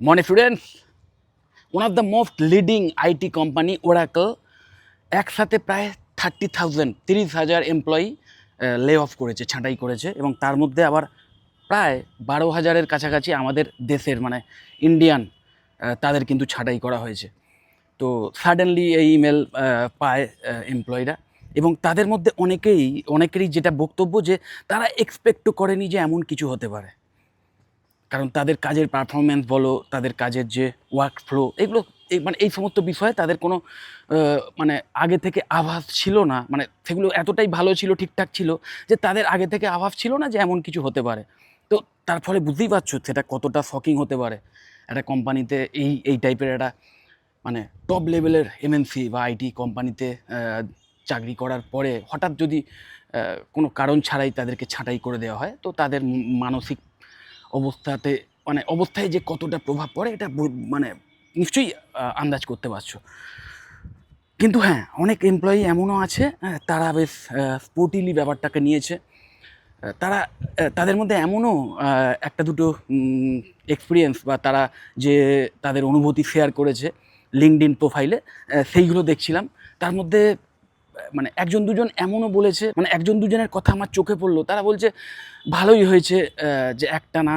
Morning students, one of the most leading IT company Oracle একসাথে প্রায় 30,000 employee লে of করেছে, ছাঁটাই করেছে এবং তার মধ্যে আবার প্রায় 12,000-এর কাছাকাছি আমাদের দেশের মানে ইন্ডিয়ান তাদের কিন্তু ছাঁটাই করা হয়েছে। তো সাডেনলি এই ইমেল পায় এমপ্লয়িরা এবং তাদের মধ্যে অনেকেরই যেটা বক্তব্য যে তারা এক্সপেক্টও করেনি যে এমন কিছু হতে পারে, কারণ তাদের কাজের পারফরমেন্স বলো, তাদের কাজের যে ওয়ার্ক ফ্লো, এগুলো মানে এই সমস্ত বিষয়ে তাদের কোনো মানে আগে থেকে আভাস ছিল না, মানে সেগুলো এতটাই ভালো ছিল, ঠিকঠাক ছিল যে তাদের আগে থেকে আভাস ছিল না যে এমন কিছু হতে পারে। তো তার ফলে বুঝতেই পারছো সেটা কতটা শকিং হতে পারে একটা কোম্পানিতে, এই টাইপের একটা মানে টপ লেভেলের এমএনসি বা আইটি কোম্পানিতে চাকরি করার পরে হঠাৎ যদি কোনো কারণ ছাড়াই তাদেরকে ছাঁটাই করে দেওয়া হয়, তো তাদের মানসিক অবস্থায় যে কতটা প্রভাব পড়ে এটা মানে নিশ্চয়ই আন্দাজ করতে পারছো। কিন্তু হ্যাঁ, অনেক এমপ্লয়ি এমনও আছে তারা বেশ স্পোর্টিলি ব্যাপারটাকে নিয়েছে। তারা তাদের মধ্যে এমনও একটা দুটো এক্সপিরিয়েন্স বা তারা যে তাদের অনুভূতি শেয়ার করেছে লিঙ্কডইন প্রোফাইলে, সেইগুলো দেখছিলাম। তার মধ্যে মানে একজন দুজন এমনও বলেছে, মানে একজন দুজনের কথা আমার চোখে পড়লো। তারা বলছে ভালোই হয়েছে যে একটানা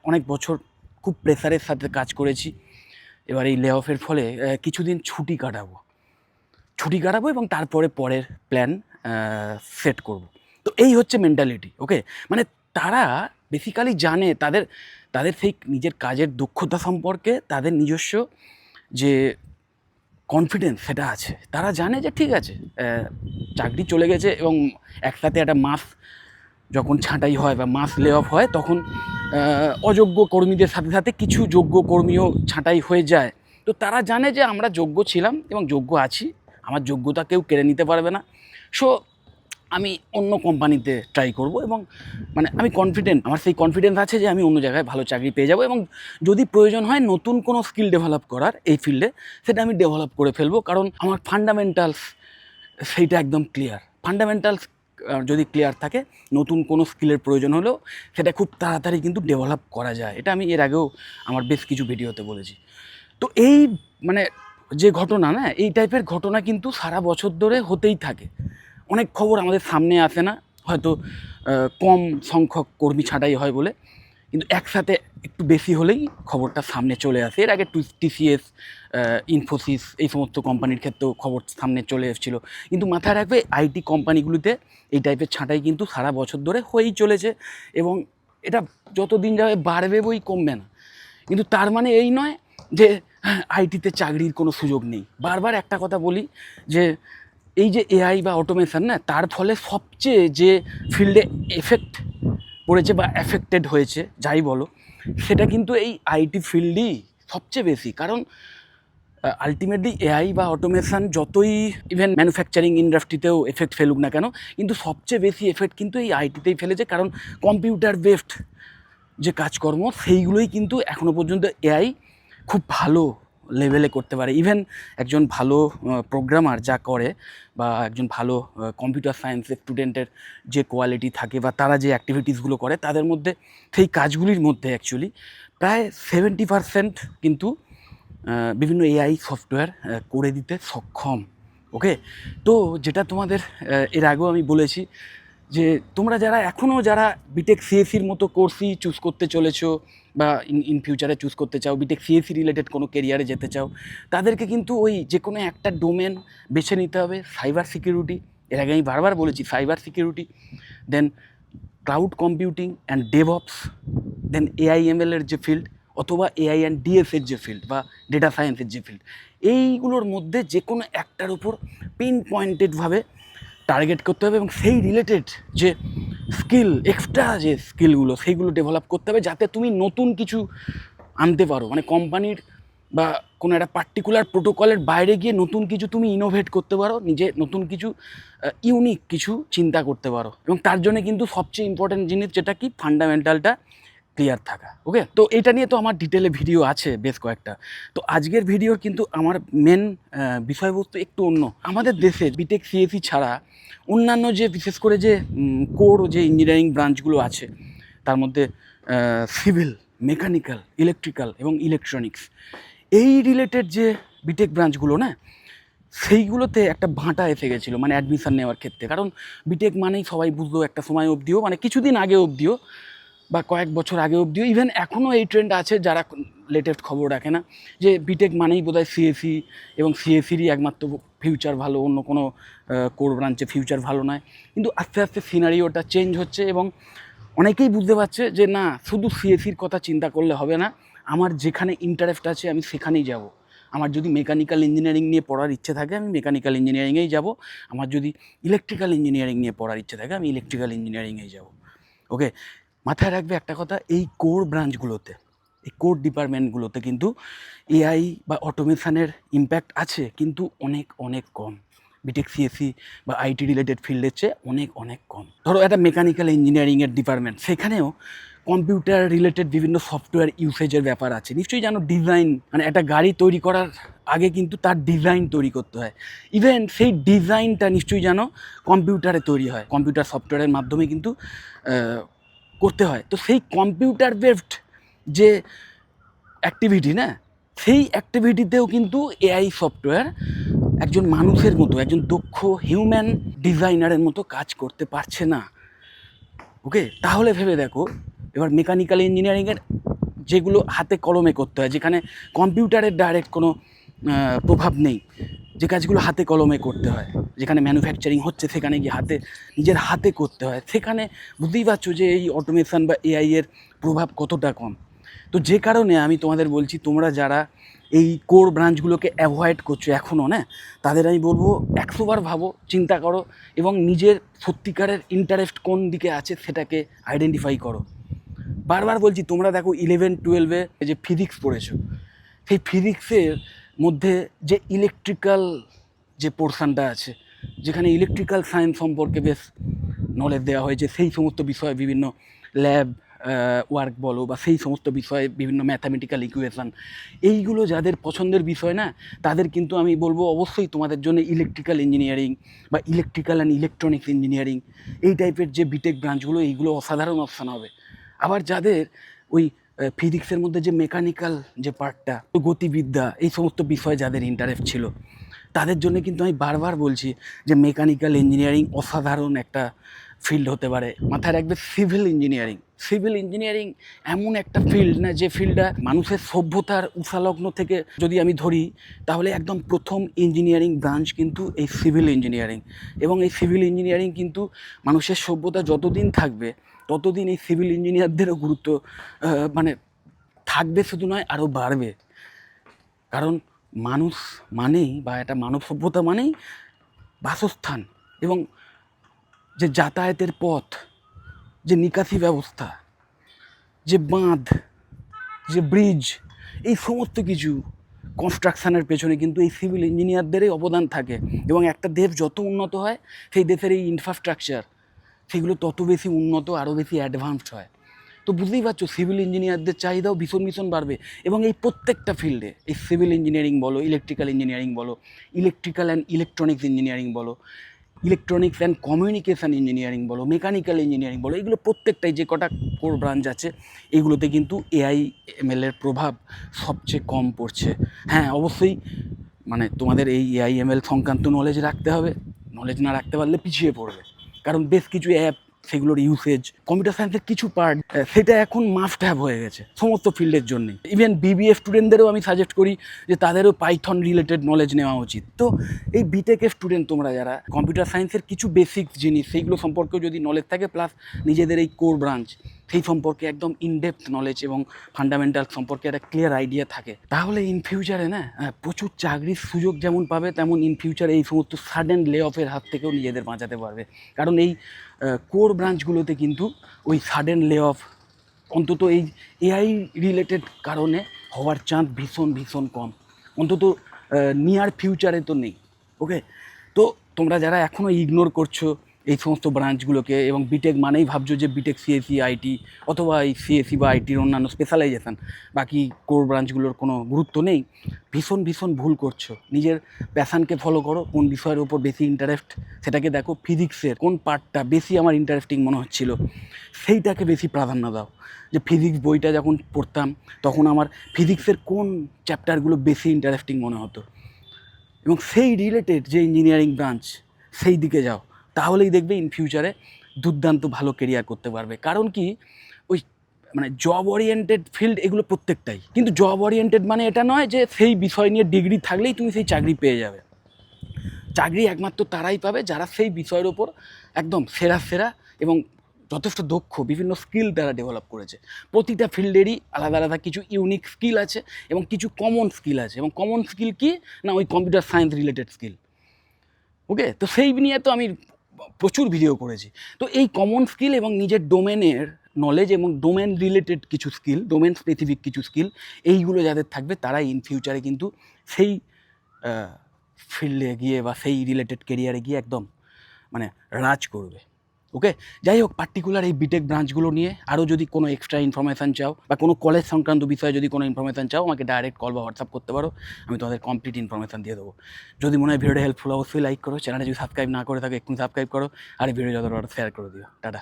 অনেক বছর খুব প্রেসারের সাথে কাজ করেছি, এবার এই লে অফের ফলে কিছুদিন ছুটি কাটাবো এবং তারপরে পরের প্ল্যান সেট করব। তো এই হচ্ছে মেন্টালিটি। ওকে, মানে তারা বেসিক্যালি জানে তাদের সেই নিজের কাজের দক্ষতা সম্পর্কে তাদের নিজস্ব যে কনফিডেন্স সেটা আছে। তারা জানে যে ঠিক আছে, চাকরি চলে গেছে এবং একসাথে একটা মাস যখন ছাঁটাই হয় বা মাস লে অফ হয়, তখন অযোগ্য কর্মীদের সাথে সাথে কিছু যোগ্য কর্মীও ছাঁটাই হয়ে যায়। তো তারা জানে যে আমরা যোগ্য ছিলাম এবং যোগ্য আছি, আমার যোগ্যতা কেউ কেড়ে নিতে পারবে না। সো আমি অন্য কোম্পানিতে ট্রাই করব এবং মানে আমি কনফিডেন্ট, আমার সেই কনফিডেন্স আছে যে আমি অন্য জায়গায় ভালো চাকরি পেয়ে যাব এবং যদি প্রয়োজন হয় নতুন কোনো স্কিল ডেভেলপ করার এই ফিল্ডে, সেটা আমি ডেভেলপ করে ফেলবো, কারণ আমার ফান্ডামেন্টালস সেইটা একদম ক্লিয়ার। ফান্ডামেন্টালস যদি ক্লিয়ার থাকে, নতুন কোনো স্কিলের প্রয়োজন হলেও সেটা খুব তাড়াতাড়ি কিন্তু ডেভেলপ করা যায়। এটা আমি এর আগেও আমার বেশ কিছু ভিডিওতে বলেছি। তো এই মানে যে ঘটনা না, এই টাইপের ঘটনা কিন্তু সারা বছর ধরে হতেই থাকে। অনেক খবর আমাদের সামনে আসে না, হয়তো কম সংখ্যক কর্মী ছাঁটাই হয় বলে, কিন্তু একসাথে একটু বেশি হলেই খবরটা সামনে চলে আসে। এর আগে টিসিএস, ইনফোসিস এই সমস্ত কোম্পানির ক্ষেত্রেও খবর সামনে চলে এসেছিলো। কিন্তু মাথায় রাখবে আইটি কোম্পানিগুলিতে এই টাইপের ছাঁটাই কিন্তু সারা বছর ধরে হয়েই চলেছে এবং এটা যত দিন যাবে বাড়বে বই, কমবে না। কিন্তু তার মানে এই নয় যে আইটিতে চাকরির কোনো সুযোগ নেই। বারবার একটা কথা বলি যে এই যে এআই বা অটোমেশন না, তার ফলে সবচেয়ে যে ফিল্ডে এফেক্ট পড়েছে বা এফেক্টেড হয়েছে যাই বলো, সেটা কিন্তু এই আইটি ফিল্ডই সবচেয়ে বেশি। কারণ আলটিমেটলি এআই বা অটোমেশন যতই ইভেন ম্যানুফ্যাকচারিং ইন্ডাস্ট্রিতেও এফেক্ট ফেলুক না কেন, কিন্তু সবচেয়ে বেশি এফেক্ট কিন্তু এই আইটিতেই ফেলেছে। কারণ কম্পিউটার বেসড যে কাজকর্ম সেইগুলোই কিন্তু এখনও পর্যন্ত এআই খুব ভালো লেভেলে করতে পারে। ইভেন একজন ভালো প্রোগ্রামার যা করে বা একজন ভালো কম্পিউটার সায়েন্সের স্টুডেন্টের যে কোয়ালিটি থাকে বা তারা যে অ্যাক্টিভিটিসগুলো করে, তাদের মধ্যে সেই কাজগুলির মধ্যে অ্যাকচুয়ালি প্রায় 70% কিন্তু বিভিন্ন এআই সফটওয়্যার করে দিতে সক্ষম। ওকে, তো যেটা তোমাদের এর আগেও আমি বলেছি যে তোমরা যারা বিটেক সিএসির মতো কোর্সই চুজ করতে চলেছো বা ইন ফিউচারে চুজ করতে চাও, বিটেক সিএসি রিলেটেড কোনো কেরিয়ারে যেতে চাও, তাদেরকে কিন্তু ওই যে কোনো একটা ডোমেন বেছে নিতে হবে। সাইবার সিকিউরিটি, এর আগে আমি বারবার বলেছি, cyber security, then cloud computing and DevOps, then এআইএমএলের যে ফিল্ড, অথবা এআই অ্যান্ড ডিএসের যে ফিল্ড বা ডেটা সায়েন্সের যে ফিল্ড, এইগুলোর মধ্যে যে কোনো একটার উপর পিন পয়েন্টেডভাবে টার্গেট করতে হবে এবং সেই রিলেটেড যে স্কিল, এক্সট্রা যে স্কিলগুলো, সেইগুলো ডেভেলপ করতে হবে যাতে তুমি নতুন কিছু আনতে পারো। মানে কোম্পানির বা কোনো একটা পার্টিকুলার প্রোটোকলের বাইরে গিয়ে নতুন কিছু তুমি ইনোভেট করতে পারো, নিজে নতুন কিছু ইউনিক কিছু চিন্তা করতে পারো। এবং তার জন্য কিন্তু সবচেয়ে ইম্পর্ট্যান্ট জিনিস যেটা কি, ফান্ডামেন্টালটা ক্লিয়ার থাকা। ওকে, তো এটা নিয়ে তো আমার ডিটেলে ভিডিও আছে বেশ কয়েকটা। তো আজকের ভিডিওর কিন্তু আমার মেন বিষয়বস্তু একটু অন্য। আমাদের দেশে বিটেক সিএসি ছাড়া অন্যান্য যে বিশেষ করে যে কোর যে ইঞ্জিনিয়ারিং ব্রাঞ্চগুলো আছে, তার মধ্যে সিভিল মেকানিক্যাল, ইলেকট্রিক্যাল এবং ইলেকট্রনিক্স, এই রিলেটেড যে বিটেক ব্রাঞ্চগুলো না, সেইগুলোতে একটা ভাঁটা এসে গেছিলো মানে অ্যাডমিশান নেওয়ার ক্ষেত্রে। কারণ বিটেক মানেই সবাই বুঝলো একটা সময় অবধিও, মানে কিছুদিন আগে অবধিও বা কয়েক বছর আগে অবধিও, ইভেন এখনও এই ট্রেন্ড আছে যারা লেটেস্ট খবর রাখে না, যে বিটেক মানেই বোধহয় সিএসি, এবং সিএসিরই একমাত্র ফিউচার ভালো, অন্য কোনো কোর ব্রাঞ্চে ফিউচার ভালো নয়। কিন্তু আস্তে আস্তে সিনারিওটা চেঞ্জ হচ্ছে এবং অনেকেই বুঝতে পারছে যে না, শুধু সিএসির কথা চিন্তা করলে হবে না, আমার যেখানে ইন্টারেস্ট আছে আমি সেখানেই যাব। আমার যদি মেকানিক্যাল ইঞ্জিনিয়ারিং নিয়ে পড়ার ইচ্ছে থাকে আমি মেকানিক্যাল ইঞ্জিনিয়ারিংয়েই যাব, আমার যদি ইলেকট্রিক্যাল ইঞ্জিনিয়ারিং নিয়ে পড়ার ইচ্ছে থাকে আমি ইলেকট্রিক্যাল ইঞ্জিনিয়ারিংয়েই যাব। ওকে, মাথায় রাখবে একটা কথা, এই কোর ব্রাঞ্চগুলোতে, এই কোর ডিপার্টমেন্টগুলোতে কিন্তু এআই বা অটোমেশনের ইম্প্যাক্ট আছে, কিন্তু অনেক অনেক কম। বিটেক সিএসসি বা আইটি রিলেটেড ফিল্ডের চেয়ে অনেক অনেক কম। ধরো একটা মেকানিক্যাল ইঞ্জিনিয়ারিংয়ের ডিপার্টমেন্ট, সেখানেও কম্পিউটার রিলেটেড বিভিন্ন সফটওয়্যার ইউসেজের ব্যাপার আছে। নিশ্চয়ই জানো, ডিজাইন, মানে একটা গাড়ি তৈরি করার আগে কিন্তু তার ডিজাইন তৈরি করতে হয়। ইভেন সেই ডিজাইনটা নিশ্চয়ই জানো কম্পিউটারে তৈরি হয়, কম্পিউটার সফটওয়্যারের মাধ্যমে কিন্তু করতে হয়। তো সেই কম্পিউটার বেসড যে অ্যাক্টিভিটি না, সেই অ্যাক্টিভিটিতেও কিন্তু এআই সফটওয়্যার একজন মানুষের মতো, একজন দক্ষ হিউম্যান ডিজাইনারের মতো কাজ করতে পারছে না। ওকে, তাহলে ভেবে দেখো, এবার মেকানিক্যাল ইঞ্জিনিয়ারিংয়ের যেগুলো হাতে কলমে করতে হয়, যেখানে কম্পিউটারের ডাইরেক্ট কোনো প্রভাব নেই, যে কাজগুলো হাতে কলমে করতে হয়, যেখানে ম্যানুফ্যাকচারিং হচ্ছে সেখানে গিয়ে নিজের হাতে করতে হয়, সেখানে বুঝতেই পারছো যে এই অটোমেশন বা এআই এর প্রভাব কতটা কম। তো যে কারণে আমি তোমাদের বলছি, তোমরা যারা এই কোর ব্রাঞ্চগুলোকে অ্যাভয়েড করছো এখনও না, তাদের আমি বলবো 100বার ভাবো, চিন্তা করো এবং নিজের সত্যিকারের ইন্টারেস্ট কোন দিকে আছে সেটাকে আইডেন্টিফাই করো। বারবার বলছি, তোমরা দেখো 11-12-এ যে ফিজিক্স পড়েছো, সেই ফিজিক্সের মধ্যে যে ইলেকট্রিক্যাল যে পোর্শানটা আছে, যেখানে ইলেকট্রিক্যাল সায়েন্স সম্পর্কে বেশ নলেজ দেওয়া হয়েছে, সেই সমস্ত বিষয়ে বিভিন্ন ল্যাব ওয়ার্ক বলো বা সেই সমস্ত বিষয়ে বিভিন্ন ম্যাথামেটিক্যাল ইকুয়েশান, এইগুলো যাদের পছন্দের বিষয় না, তাদের কিন্তু আমি বলবো অবশ্যই তোমাদের জন্য ইলেকট্রিক্যাল ইঞ্জিনিয়ারিং বা ইলেকট্রিক্যাল অ্যান্ড ইলেকট্রনিক্স ইঞ্জিনিয়ারিং, এই টাইপের যে বিটেক ব্রাঞ্চগুলো, এইগুলো অসাধারণ অপশান হবে। আবার যাদের ওই ফিজিক্সের মধ্যে যে মেকানিক্যাল যে পার্টটা, গতিবিদ্যা, এই সমস্ত বিষয়ে যাদের ইন্টারেস্ট ছিল, তাদের জন্য কিন্তু আমি বারবার বলছি যে মেকানিক্যাল ইঞ্জিনিয়ারিং অসাধারণ একটা ফিল্ড হতে পারে। মাথায় রাখবে সিভিল ইঞ্জিনিয়ারিং, সিভিল ইঞ্জিনিয়ারিং এমন একটা ফিল্ড না, যে ফিল্ডটা মানুষের সভ্যতার উষালগ্ন থেকে যদি আমি ধরি, তাহলে একদম প্রথম ইঞ্জিনিয়ারিং ব্রাঞ্চ কিন্তু এই সিভিল ইঞ্জিনিয়ারিং। এবং এই সিভিল ইঞ্জিনিয়ারিং কিন্তু মানুষের সভ্যতা যতদিন থাকবে ততদিন এই সিভিল ইঞ্জিনিয়ারদেরও গুরুত্ব মানে থাকবে, শুধু নয় আরও বাড়বে। কারণ মানুষ মানেই, বা একটা মানব সভ্যতা মানেই বাসস্থান এবং যে যাতায়াতের পথ, যে নিকাশি ব্যবস্থা, যে বাঁধ, যে ব্রিজ, এই সমস্ত কিছু কনস্ট্রাকশানের পেছনে কিন্তু এই সিভিল ইঞ্জিনিয়ারদেরই অবদান থাকে। এবং একটা দেশ যত উন্নত হয়, সেই দেশের এই ইনফ্রাস্ট্রাকচার সেগুলো তত বেশি উন্নত, আরও বেশি অ্যাডভান্সড হয়। তো বুঝতেই পারছো, সিভিল ইঞ্জিনিয়ারদের চাহিদাও ভীষণ ভীষণ বাড়বে। এবং এই প্রত্যেকটা ফিল্ডে, এই সিভিল ইঞ্জিনিয়ারিং বলো, ইলেকট্রিক্যাল ইঞ্জিনিয়ারিং বলো, ইলেকট্রিক্যাল অ্যান্ড ইলেকট্রনিক্স ইঞ্জিনিয়ারিং বলো, ইলেকট্রনিক্স অ্যান্ড কমিউনিকেশান ইঞ্জিনিয়ারিং বলো, মেকানিক্যাল ইঞ্জিনিয়ারিং বলো, এগুলো প্রত্যেকটাই যে কটা কোর ব্রাঞ্চ আছে, এগুলোতে কিন্তু এআই এমএলের প্রভাব সবচেয়ে কম পড়ছে। হ্যাঁ, অবশ্যই মানে তোমাদের এই এআই এমএল সংক্রান্ত নলেজ রাখতে হবে, নলেজ না রাখতে পারলে পিছিয়ে পড়বে। কারণ বেশ কিছু অ্যাপ, সেগুলোর ইউসেজ, কম্পিউটার সায়েন্সের কিছু পার্ট, সেটা এখন মাস্ট হ্যাভ হয়ে গেছে সমস্ত ফিল্ডের জন্যে। ইভেন বিবিএ স্টুডেন্টদেরও আমি সাজেস্ট করি যে তাদেরও পাইথন রিলেটেড নলেজ নেওয়া উচিত। তো এই বিটেকের স্টুডেন্ট তোমরা যারা, কম্পিউটার সায়েন্সের কিছু বেসিক জিনিস সেইগুলো সম্পর্কেও যদি নলেজ থাকে, প্লাস নিজেদের এই কোর ব্রাঞ্চ সেই সম্পর্কে একদম ইনডেপথ নলেজ এবং ফান্ডামেন্টাল সম্পর্কে একটা ক্লিয়ার আইডিয়া থাকে, তাহলে ইন ফিউচারে না প্রচুর চাকরির সুযোগ যেমন পাবে, তেমন ইন ফিউচারে এই সমস্ত সাডেন লে অফের হাত থেকেও নিজেদের বাঁচাতে পারবে। কারণ এই কোর ব্রাঞ্চগুলোতে কিন্তু ওই সাডেন লে অফ, অন্তত এই এআই রিলেটেড কারণে হওয়ার চান্স ভীষণ ভীষণ কম, অন্তত নিয়ার ফিউচারে তো নেই। ওকে, তো তোমরা যারা এখনও ইগনোর করছো এই সমস্ত ব্রাঞ্চগুলোকে, এবং বিটেক মানেই ভাবছো যে বিটেক সিএসি আইটি অথবা এই সিএসি বা আইটির অন্যান্য স্পেশালাইজেশান, বাকি কোর ব্রাঞ্চগুলোর কোনো গুরুত্ব নেই, ভীষণ ভীষণ ভুল করছো। নিজের প্যাশানকে ফলো করো, কোন বিষয়ের উপর বেশি ইন্টারেস্ট সেটাকে দেখো, ফিজিক্সের কোন পার্টটা বেশি আমার ইন্টারেস্টিং মনে হচ্ছিল সেইটাকে বেশি প্রাধান্য দাও। যে ফিজিক্স বইটা যখন পড়তাম তখন আমার ফিজিক্সের কোন চ্যাপ্টারগুলো বেশি ইন্টারেস্টিং মনে হতো, এবং সেই রিলেটেড যে ইঞ্জিনিয়ারিং ব্রাঞ্চ সেই দিকে যাও, তাহলেই দেখবে ইন ফিউচারে দুর্দান্ত ভালো কেরিয়ার করতে পারবে। কারণ কি, ওই মানে জব ওরিয়েন্টেড ফিল্ড এগুলো প্রত্যেকটাই, কিন্তু জব ওরিয়েন্টেড মানে এটা নয় যে সেই বিষয় নিয়ে ডিগ্রি থাকলেই তুমি সেই চাকরি পেয়ে যাবে। চাকরি একমাত্র তারাই পাবে যারা সেই বিষয়ের ওপর একদম সেরা সেরা এবং যথেষ্ট দক্ষ, বিভিন্ন স্কিল তারা ডেভেলপ করেছে। প্রতিটা ফিল্ডেরই আলাদা আলাদা কিছু ইউনিক স্কিল আছে এবং কিছু কমন স্কিল আছে, এবং কমন স্কিল কি না, ওই কম্পিউটার সায়েন্স রিলেটেড স্কিল। ওকে, তো সেই নিয়ে তো আমি প্রচুর ভিডিও করেছি। তো এই কমন স্কিল এবং নিজের ডোমেনের নলেজ এবং ডোমেন রিলেটেড কিছু স্কিল, ডোমেন স্পেসিফিক কিছু স্কিল, এইগুলো যাদের থাকবে তারা ইন ফিউচারে কিন্তু সেই ফিল্ডে গিয়ে বা সেই রিলেটেড কেরিয়ারে গিয়ে একদম মানে রাজ করবে। ওকে, যাই হোক, পার্টিকুলার এই বিটেক ব্রাঞ্চগুলো নিয়ে আরও যদি কোনো এক্সট্রা ইনফরমেশান চাও বা কোনো কলেজ সংক্রান্ত বিষয়ে যদি কোনো ইনফরমেশান চাও, আমাকে ডাইরেক্ট কল বা হোয়াটসঅ্যাপ করতে পারো, আমি তোমাদের কমপ্লিট ইনফরমেশান দিয়ে দেবো। যদি মনে হয় ভিডিওটা হেল্পফুল, অবশ্যই লাইক করো, চ্যানেলটা যদি সাবস্ক্রাইব না করে থাকে এক্ষুনি সাবস্ক্রাইব করো, আর এই ভিডিও যতটা শেয়ার করে দিও। টাটা।